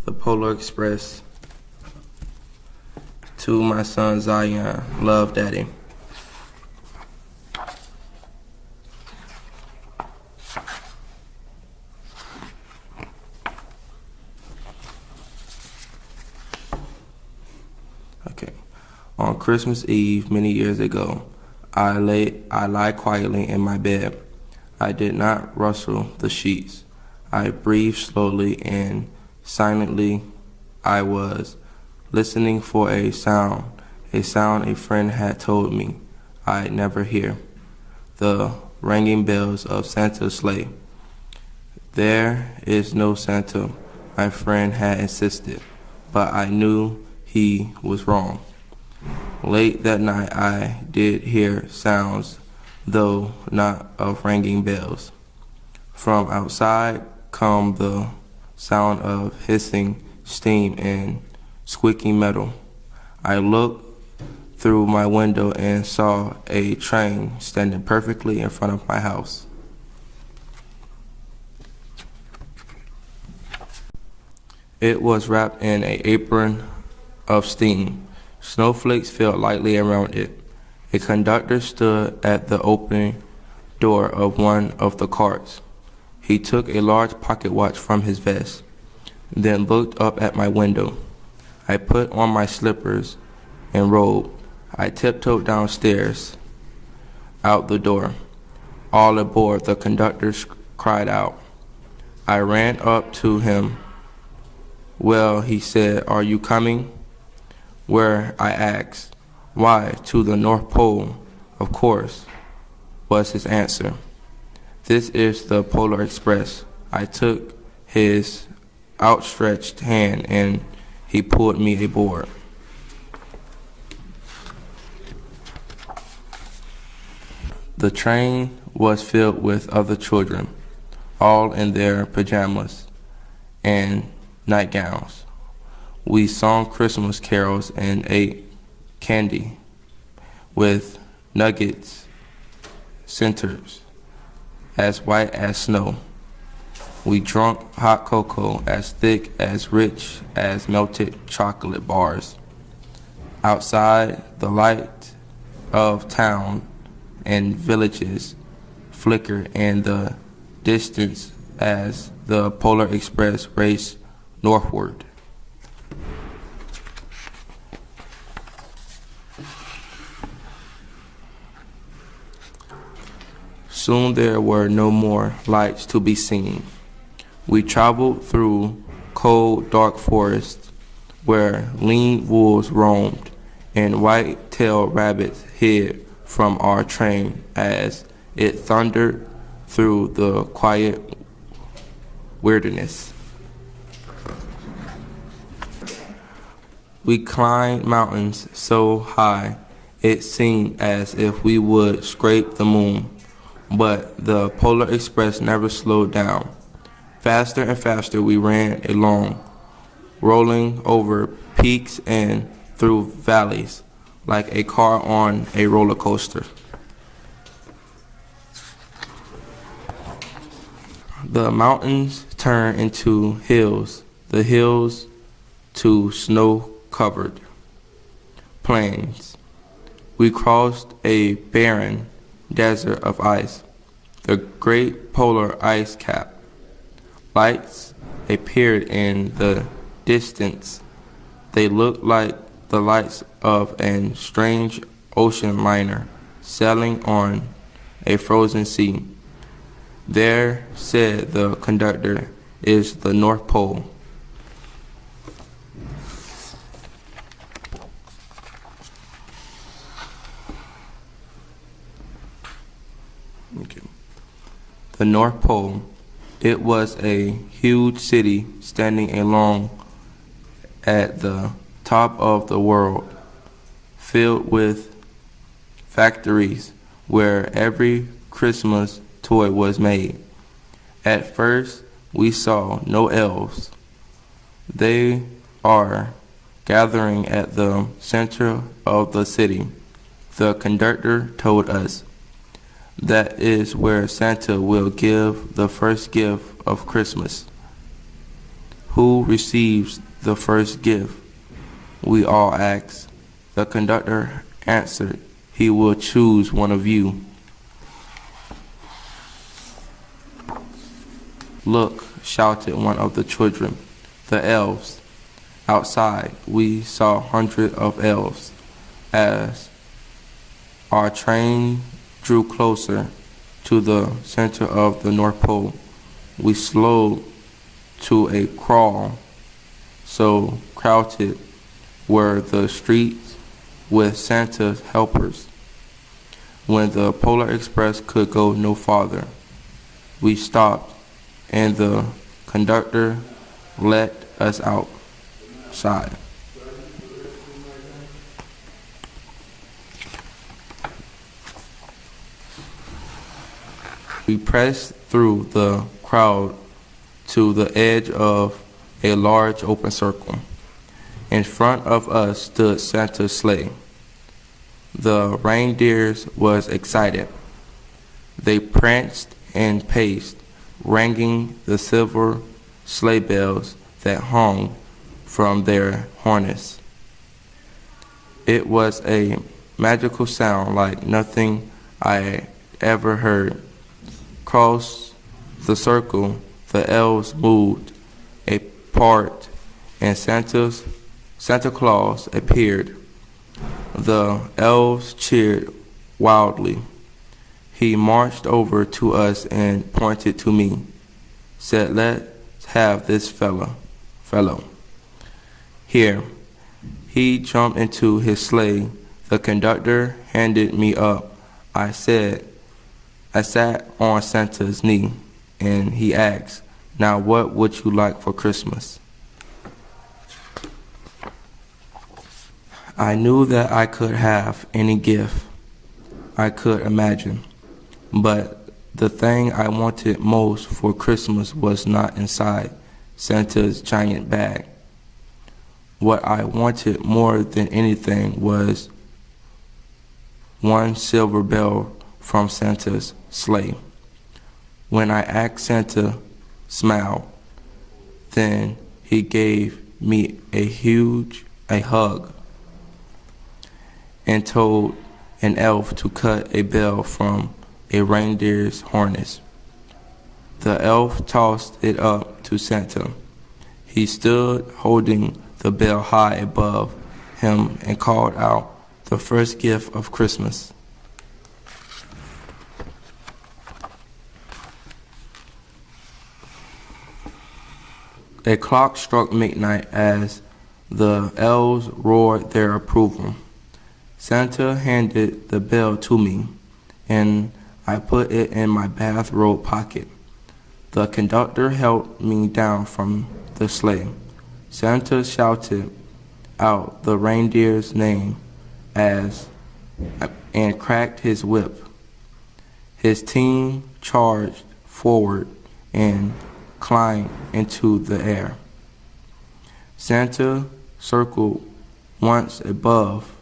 the Polar Express to my son Zion. Love, Daddy. Okay. On Christmas Eve, many years ago, I lie quietly in my bed. I did not rustle the sheets. I breathed slowly and silently. I was listening for a sound a friend had told me I'd never hear. The ringing bells of Santa's sleigh. There is no Santa, my friend had insisted, but I knew he was wrong. Late that night I did hear sounds, though not of ringing bells. From outside come the sound of hissing steam and squeaking metal. I looked through my window and saw a train standing perfectly in front of my house. It was wrapped in an apron of steam. Snowflakes fell lightly around it. A conductor stood at the open door of one of the carts. He took a large pocket watch from his vest, then looked up at my window. I put on my slippers and robe. I tiptoed downstairs, out the door. All aboard, the conductor cried out. I ran up to him. Well, he said, are you coming? Where? I asked. Why, to the North Pole, of course, was his answer. This is the Polar Express. I took his outstretched hand and he pulled me aboard. The train was filled with other children, all in their pajamas and nightgowns. We sang Christmas carols and ate candy with nuggets, centers as white as snow. We drank hot cocoa as thick, as rich as melted chocolate bars. Outside, the light of town and villages flickered in the distance as the Polar Express raced northward. Soon there were no more lights to be seen. We traveled through cold, dark forests where lean wolves roamed and white-tailed rabbits hid from our train as it thundered through the quiet wilderness. We climbed mountains so high it seemed as if we would scrape the moon. But the Polar Express never slowed down. Faster and faster we ran along, rolling over peaks and through valleys like a car on a roller coaster. The mountains turned into hills, the hills to snow-covered plains. We crossed a barren desert of ice, the great polar ice cap. Lights appeared in the distance. They looked like the lights of a strange ocean liner sailing on a frozen sea. There, said the conductor, is the North Pole. Okay. The North Pole. It was a huge city standing alone at the top of the world, filled with factories where every Christmas toy was made. At first, we saw no elves. They are gathering at the center of the city. The conductor told us. That is where Santa will give the first gift of Christmas. Who receives the first gift? We all asked. The conductor answered, he will choose one of you. Look, shouted one of the children, the elves. Outside, we saw hundreds of elves. As our train drew closer to the center of the North Pole, we slowed to a crawl. So crowded were the streets with Santa's helpers. When the Polar Express could go no farther, we stopped and the conductor let us outside. We pressed through the crowd to the edge of a large open circle. In front of us stood Santa's sleigh. The reindeers was excited. They pranced and paced, ringing the silver sleigh bells that hung from their harness. It was a magical sound like nothing I ever heard. Across the circle, the elves moved apart, and Santa Claus appeared. The elves cheered wildly. He marched over to us and pointed to me, said, "Let's have this fellow. Here." He jumped into his sleigh. The conductor handed me up. I sat on Santa's knee, and he asked, "Now what would you like for Christmas?" I knew that I could have any gift I could imagine, but the thing I wanted most for Christmas was not inside Santa's giant bag. What I wanted more than anything was one silver bell from Santa's sleigh. When I asked, Santa smiled. Then he gave me a hug and told an elf to cut a bell from a reindeer's harness. The elf tossed it up to Santa. He stood holding the bell high above him and called out the first gift of Christmas. A clock struck midnight as the elves roared their approval. Santa handed the bell to me, and I put it in my bathrobe pocket. The conductor held me down from the sleigh. Santa shouted out the reindeer's name and cracked his whip. His team charged forward and climbed into the air. Santa circled once above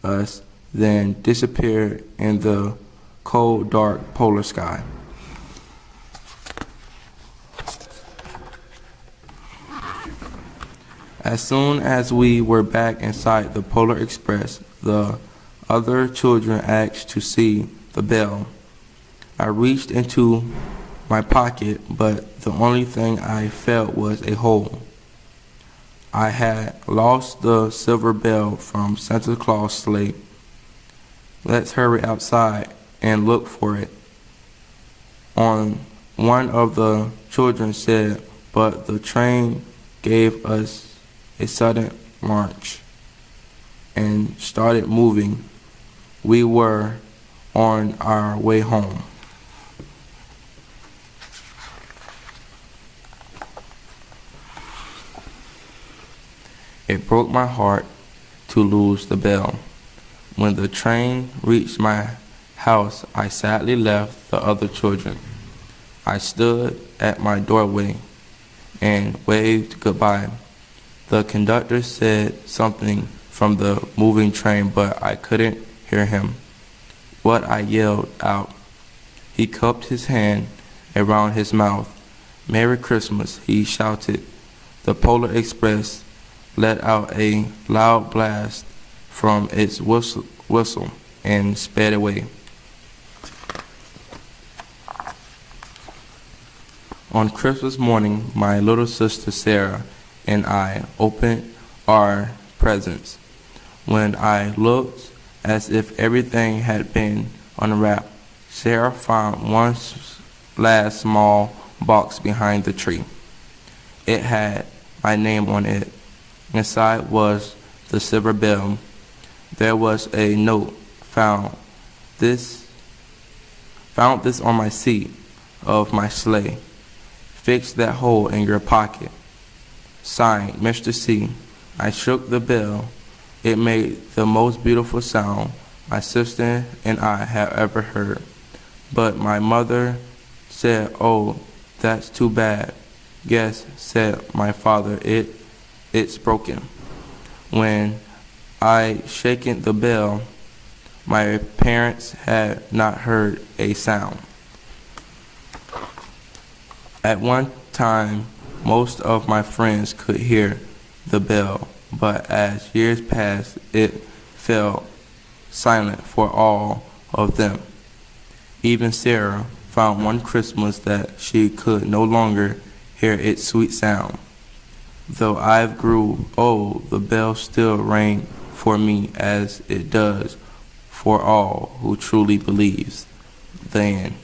us, then disappeared in the cold, dark polar sky. As soon as we were back inside the Polar Express, the other children asked to see the bell. I reached into my pocket, but the only thing I felt was a hole. I had lost the silver bell from Santa Claus' sleigh. Let's hurry outside and look for it. One of the children said, but the train gave us a sudden launch and started moving. We were on our way home. It broke my heart to lose the bell. When the train reached my house, I sadly left the other children. I stood at my doorway and waved goodbye. The conductor said something from the moving train, but I couldn't hear him. What I yelled out. He cupped his hand around his mouth. "Merry Christmas," he shouted. The Polar Express let out a loud blast from its whistle and sped away. On Christmas morning, my little sister Sarah and I opened our presents. When I looked as if everything had been unwrapped, Sarah found one last small box behind the tree. It had my name on it. Inside was the silver bell. There was a note found this on my seat of my sleigh. Fix that hole in your pocket. Signed, Mr. C. I shook the bell. It made the most beautiful sound my sister and I have ever heard. But my mother said, "Oh, that's too bad." "Yes," said my father, it's broken. When I shaken the bell, my parents had not heard a sound. At one time, most of my friends could hear the bell, but as years passed, it fell silent for all of them. Even Sarah found one Christmas that she could no longer hear its sweet sound. Though I grew old, the bell still rang for me as it does for all who truly believes. The end.